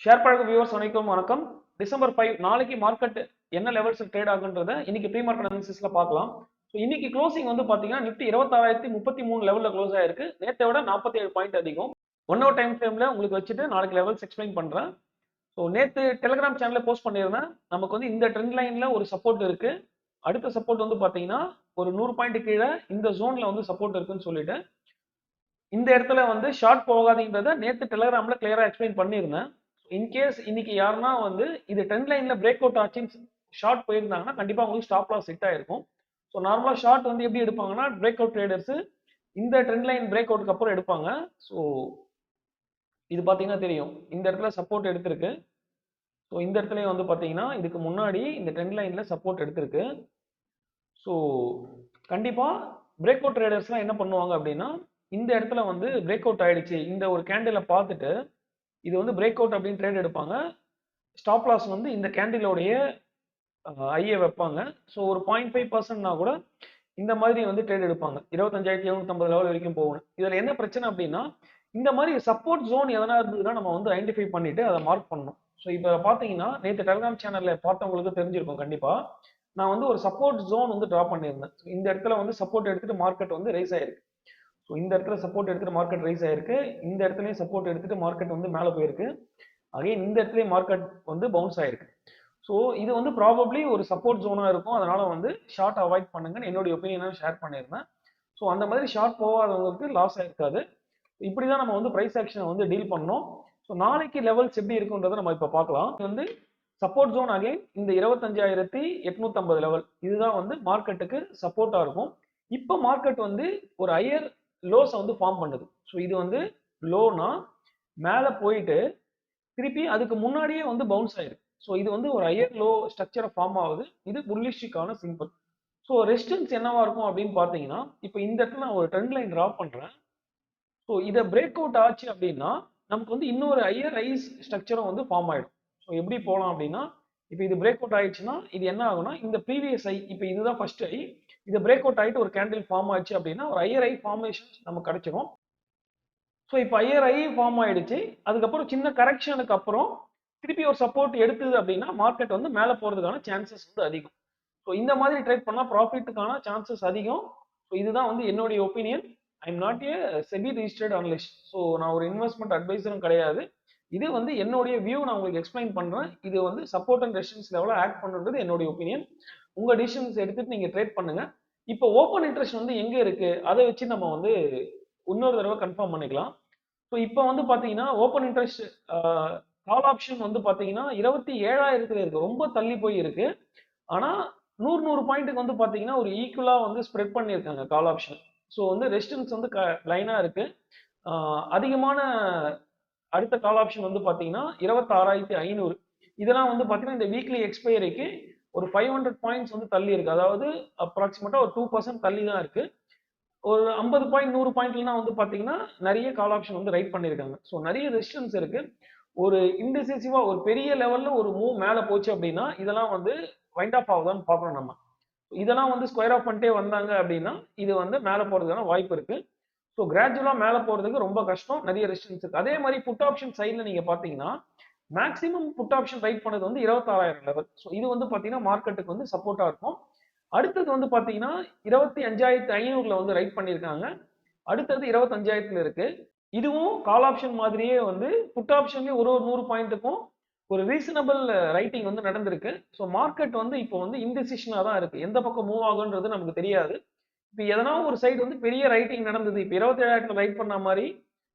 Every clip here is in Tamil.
ஷேர் பழக வியூவர்ஸ் அனைவருக்கும் வணக்கம். டிசம்பர் 5 நாளைக்கு மார்க்கெட் என்ன லெவல்ஸ் ட்ரேட் ஆகுன்றத இன்னைக்கு ப்ரீ மார்க்கெட் அனாலிசிஸ்ல பார்க்கலாம். ஸோ இன்னைக்கு க்ளோசிங் வந்து பாத்தீங்கன்னா நிஃப்டி 26,033 லெவல்ல க்ளோஸ் ஆயிருக்கு. நேற்றை விட 47 பாயிண்ட் அதிகம். 1 ஹவர் டைம் ஃப்ரேம்ல உங்களுக்கு வச்சுட்டு நாளைக்கு லெவல்ஸ் எக்ஸ்பிளைன் பண்றேன். ஸோ நேற்று டெலிகிராம் சேனல்ல போஸ்ட் பண்ணியிருந்தேன். நமக்கு வந்து இந்த ட்ரெண்ட் லைன்ல ஒரு சப்போர்ட் இருக்கு. அடுத்த சப்போர்ட் வந்து பாத்தீங்கன்னா ஒரு 100 பாயிண்ட் கீழே இந்த ஜோன்ல வந்து சப்போர்ட் இருக்குன்னு சொல்லிட்டு இந்த இடத்துல வந்து ஷார்ட் போகாதீங்கன்றத நேற்று டெலிகிராம்ல கிளியரா எக்ஸ்பிளைன் பண்ணியிருந்தேன். இன்கேஸ் இன்னைக்கு யாருன்னா வந்து இது ட்ரெண்ட் லைன்ல பிரேக் அவுட் ஆச்சுன்னு ஷார்ட் போயிருந்தாங்கன்னா கண்டிப்பா உங்களுக்கு ஸ்டாப் லாஸ் ஹிட் ஆயிருக்கும். ஸோ நார்மலா ஷார்ட் வந்து எப்படி எடுப்பாங்கன்னா பிரேக் அவுட் ட்ரேடர்ஸ் இந்த ட்ரெண்ட் லைன் பிரேக் அவுட்க்கு அப்புறம் எடுப்பாங்க. ஸோ இது பாத்தீங்கன்னா தெரியும், இந்த இடத்துல சப்போர்ட் எடுத்திருக்கு. ஸோ இந்த இடத்துல வந்து பாத்தீங்கன்னா இதுக்கு முன்னாடி இந்த ட்ரெண்ட் லைன்ல சப்போர்ட் எடுத்திருக்கு. ஸோ கண்டிப்பா பிரேக் அவுட் ட்ரேடர்ஸ்லாம் என்ன பண்ணுவாங்க அப்படின்னா இந்த இடத்துல வந்து பிரேக் அவுட் ஆயிடுச்சு இந்த ஒரு கேண்டிலை பார்த்துட்டு இது வந்து பிரேக் அவுட் அப்படின்னு ட்ரேட் எடுப்பாங்க. ஸ்டாப் லாஸ் வந்து இந்த கேண்டிலோடைய ஐயை வைப்பாங்க. ஸோ ஒரு 0.5%னா கூட இந்த மாதிரி வந்து ட்ரேட் எடுப்பாங்க. 25,750 லெவல் வரைக்கும் போகணும். இதுல என்ன பிரச்சனை அப்படின்னா இந்த மாதிரி சப்போர்ட் ஜோன் எதனா இருந்ததுன்னா நம்ம வந்து ஐடென்டிஃபை பண்ணிட்டு அதை மார்க் பண்ணணும். ஸோ இப்போ பார்த்தீங்கன்னா நேற்று டெலிகிராம் சேனல்ல பார்த்தவங்களுக்கு தெரிஞ்சிருக்கும் கண்டிப்பா. நான் வந்து ஒரு சப்போர்ட் ஜோன் வந்து டிரா பண்ணியிருந்தேன். இந்த இடத்துல வந்து சப்போர்ட் எடுத்துட்டு மார்க்கெட் வந்து ரைஸ் ஆயிருக்கு. ஸோ இந்த இடத்துல சப்போர்ட் எடுத்துட்டு மார்க்கெட் ரைஸ் ஆயிருக்கு. இந்த இடத்துலயும் சப்போர்ட் எடுத்துட்டு மார்க்கெட் வந்து மேலே போயிருக்கு. அகைன் இந்த இடத்துலயும் மார்க்கெட் வந்து பவுன்ஸ் ஆயிருக்கு. ஸோ இது வந்து ப்ராபப்ளி ஒரு சப்போர்ட் ஜோனா இருக்கும். அதனால வந்து ஷார்ட் அவாய்ட் பண்ணுங்கன்னு என்னுடைய ஒப்பீனியனை ஷேர் பண்ணியிருந்தேன். ஸோ அந்த மாதிரி ஷார்ட் போகாதவங்களுக்கு லாஸ் ஆயிருக்காது. இப்படிதான் நம்ம வந்து பிரைஸ் ஆக்ஷனை வந்து டீல் பண்ணோம். ஸோ நாளைக்கு லெவல்ஸ் எப்படி இருக்குன்றதை நம்ம இப்போ பார்க்கலாம். இது வந்து சப்போர்ட் ஜோன் அகைன் இந்த 25,850 லெவல் இதுதான் வந்து மார்க்கெட்டுக்கு சப்போர்ட்டா இருக்கும். இப்போ மார்க்கெட் வந்து ஒரு ஹையர் லோஸை வந்து ஃபார்ம் பண்ணுது. ஸோ இது வந்து லோனா மேலே போயிட்டு திருப்பி அதுக்கு முன்னாடியே வந்து பவுன்ஸ் ஆயிருக்கு. ஸோ இது வந்து ஒரு ஹையர் லோ ஸ்ட்ரக்சரை ஃபார்ம் ஆகுது. இது புல்லிஷுக்கான சிம்பிள். ஸோ ரெசிஸ்டன்ஸ் என்னவா இருக்கும் அப்படின்னு பார்த்தீங்கன்னா இப்போ இந்த இடத்துல நான் ஒரு ட்ரெண்ட் லைன் டிரா பண்றேன். ஸோ இதை பிரேக் அவுட் ஆச்சு அப்படின்னா நமக்கு வந்து இன்னொரு ஹையர் ரைஸ் ஸ்ட்ரக்சரும் வந்து ஃபார்ம் ஆயிடும். ஸோ எப்படி போகலாம் அப்படின்னா இப்போ இது பிரேக் அவுட் ஆயிடுச்சுன்னா இது என்ன ஆகும்னா இந்த ப்ரீவியஸ் ஐ இப்போ இதுதான் ஃபர்ஸ்ட் ஐ இது பிரேக் அவுட் ஆயிட்டு ஒரு கேண்டில் ஃபார்ம் ஆச்சு அப்படின்னா ஒரு ஹையர் ஐ ஃபார்மேஷன் நமக்கு கிடைச்சிரும். ஸோ இப்போ ஹையர் ஐ ஃபார்ம் ஆயிடுச்சு. அதுக்கப்புறம் சின்ன கரெக்ஷனுக்கு அப்புறம் திருப்பி ஒரு சப்போர்ட் எடுத்தது அப்படின்னா மார்க்கெட் வந்து மேலே போறதுக்கான சான்சஸ் வந்து அதிகம். ஸோ இந்த மாதிரி ட்ரேட் பண்ணா ப்ராஃபிட்டுக்கான சான்சஸ் அதிகம். ஸோ இதுதான் வந்து என்னுடைய opinion. I am not a SEBI registered analyst. So நான் ஒரு இன்வெஸ்ட்மெண்ட் அட்வைசரும் கிடையாது. இது வந்து என்னுடைய வியூ நான் உங்களுக்கு எக்ஸ்பிளைன் பண்றேன். இது வந்து சப்போர்ட் அண்ட் ரெசிஸ்டன்ஸ் லெவலில் ஆக்ட் பண்ணுறது என்னுடைய ஒப்பீனியன். உங்க டிசிஷன்ஸ் எடுத்துட்டு நீங்க ட்ரேட் பண்ணுங்க. இப்போ ஓப்பன் இன்ட்ரெஸ்ட் வந்து எங்க இருக்கு அதை வச்சு நம்ம வந்து இன்னொரு தடவை கன்ஃபார்ம் பண்ணிக்கலாம். ஸோ இப்போ வந்து பாத்தீங்கன்னா ஓப்பன் இன்ட்ரெஸ்ட் கால் ஆப்ஷன் வந்து பாத்தீங்கன்னா 27,000 இருக்கு. ரொம்ப தள்ளி போய் இருக்கு. ஆனா 100 பாயிண்ட்டுக்கு வந்து பாத்தீங்கன்னா ஒரு ஈக்குவலா வந்து ஸ்ப்ரெட் பண்ணியிருக்காங்க கால் ஆப்ஷன். ஸோ வந்து ரெசிஸ்டன்ஸ் வந்து லைனா இருக்கு. அதிகமான அடுத்த கால் ஆப்ஷன் வந்து பாத்தீங்கன்னா 26,500. இதெல்லாம் வந்து பாத்தீங்கன்னா இந்த வீக்லி எக்ஸ்பைரிக்கு ஒரு 500 பாயிண்ட்ஸ் வந்து தள்ளி இருக்கு. அதாவது அப்ராக்சிமேட்டா ஒரு 2% தள்ளி தான் இருக்கு. ஒரு 50 பாயிண்ட் 100 பாயிண்ட்லாம் வந்து பாத்தீங்கன்னா நிறைய கால் ஆப்ஷன் வந்து ரைட் பண்ணிருக்காங்க. ஸோ நிறைய ரெசிஸ்டன்ஸ் இருக்கு. ஒரு இன்டிசிசிவா ஒரு பெரிய லெவல்ல ஒரு மூவ் மேல போச்சு அப்படின்னா இதெல்லாம் வந்து வைண்ட் ஆஃப் ஆகுதான்னு பார்க்கணும் நம்ம. இதெல்லாம் வந்து ஸ்கொயர் ஆஃப் பண்ணிட்டே வந்தாங்க அப்படின்னா இது வந்து மேல போறதுக்கான வாய்ப்பு இருக்கு. ஸோ கிராஜுவலா மேல போறதுக்கு ரொம்ப கஷ்டம். நிறைய ரெசிஸ்டன்ஸ் இருக்கு. அதே மாதிரி புட் ஆப்ஷன் சைட்ல நீங்க பாத்தீங்கன்னா மேக்ஸிமம் புட் ஆப்ஷன் ரைட் பண்ணது வந்து 26,000 லெவல். ஸோ இது வந்து பாத்தீங்கன்னா மார்க்கெட்டுக்கு வந்து சப்போர்ட்டா இருக்கும். அடுத்தது வந்து பாத்தீங்கன்னா 25,500ல வந்து ரைட் பண்ணியிருக்காங்க. அடுத்தது 25,000ல இருக்கு. இதுவும் கால் ஆப்ஷன் மாதிரியே வந்து புட் ஆப்ஷன்லயும் ஒரு 100 பாயிண்ட்டுக்கும் ஒரு ரீசனபிள் ரைட்டிங் வந்து நடந்திருக்கு. ஸோ மார்க்கெட் வந்து இப்போ வந்து இன்டெசிஷனா தான் இருக்கு. எந்த பக்கம் மூவ் ஆகுன்றது நமக்கு தெரியாது. இப்போ எதனா ஒரு சைடு வந்து பெரிய ரைட்டிங் நடந்தது. இப்போ 27,000 ரைட் பண்ண மாதிரி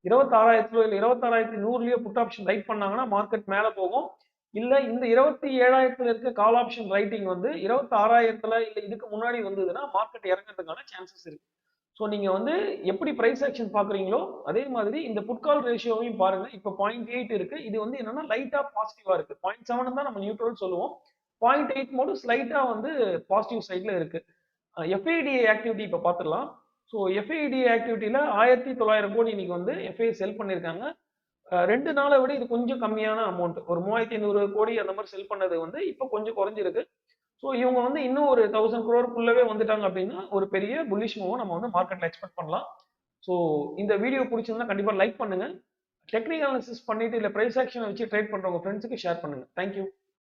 26,000 இல்ல 26,100லயோ புட் ஆப்ஷன் ரைட் பண்ணாங்கன்னா மார்க்கெட் மேல போகும். இல்ல இந்த 27,000 இருக்க கால் ஆப்ஷன் ரைட்டிங் வந்து 26,000 இல்ல இதுக்கு முன்னாடி வந்ததுன்னா மார்க்கெட் இறங்குறதுக்கான சான்சஸ் இருக்கு. ஸோ நீங்க வந்து எப்படி பிரைஸ் ஆக்ஷன் பாக்குறீங்களோ அதே மாதிரி இந்த புட்கால் ரேஷியோவையும் பாருங்க. இப்போ 0.8 இருக்கு. இது வந்து என்னன்னா லைட்டா பாசிட்டிவா இருக்கு. 0.7 தான் நம்ம நியூட்ரல் சொல்லுவோம். 0.8 மட்டும் ஸ்லைட்டா வந்து பாசிட்டிவ் சைட்ல இருக்கு. எஃப்ஐடிஏ ஆக்டிவிட்டி இப்போ பார்த்துடலாம். ஸோ எஃப்ஐடிஏ ஆக்டிவிட்டியில 1,900 கோடி இன்னைக்கு வந்து எஃப்ஐ செல் பண்ணியிருக்காங்க. 2 நாளை விட இது கொஞ்சம் கம்மியான அமௌண்ட். ஒரு 3,500 கோடி அந்த மாதிரி செல் பண்ணது வந்து இப்போ கொஞ்சம் குறைஞ்சிருக்கு. ஸோ இவங்க வந்து இன்னும் ஒரு 1,000 crore வந்துட்டாங்க அப்படின்னா ஒரு பெரிய புல்லிஷ் மூவ் நம்ம வந்து மார்க்கெட்ல எக்ஸ்பெக்ட் பண்ணலாம். ஸோ இந்த வீடியோ பிடிச்சிருந்தா கண்டிப்பா லைக் பண்ணுங்க. டெக்னிக்கல் அனாலிசிஸ் பண்ணிட்டு இல்ல பிரைஸ் ஆக்ஷனை வச்சு ட்ரேட் பண்றவங்க ஃப்ரெண்ட்ஸுக்கு ஷேர் பண்ணுங்க. தேங்க்யூ.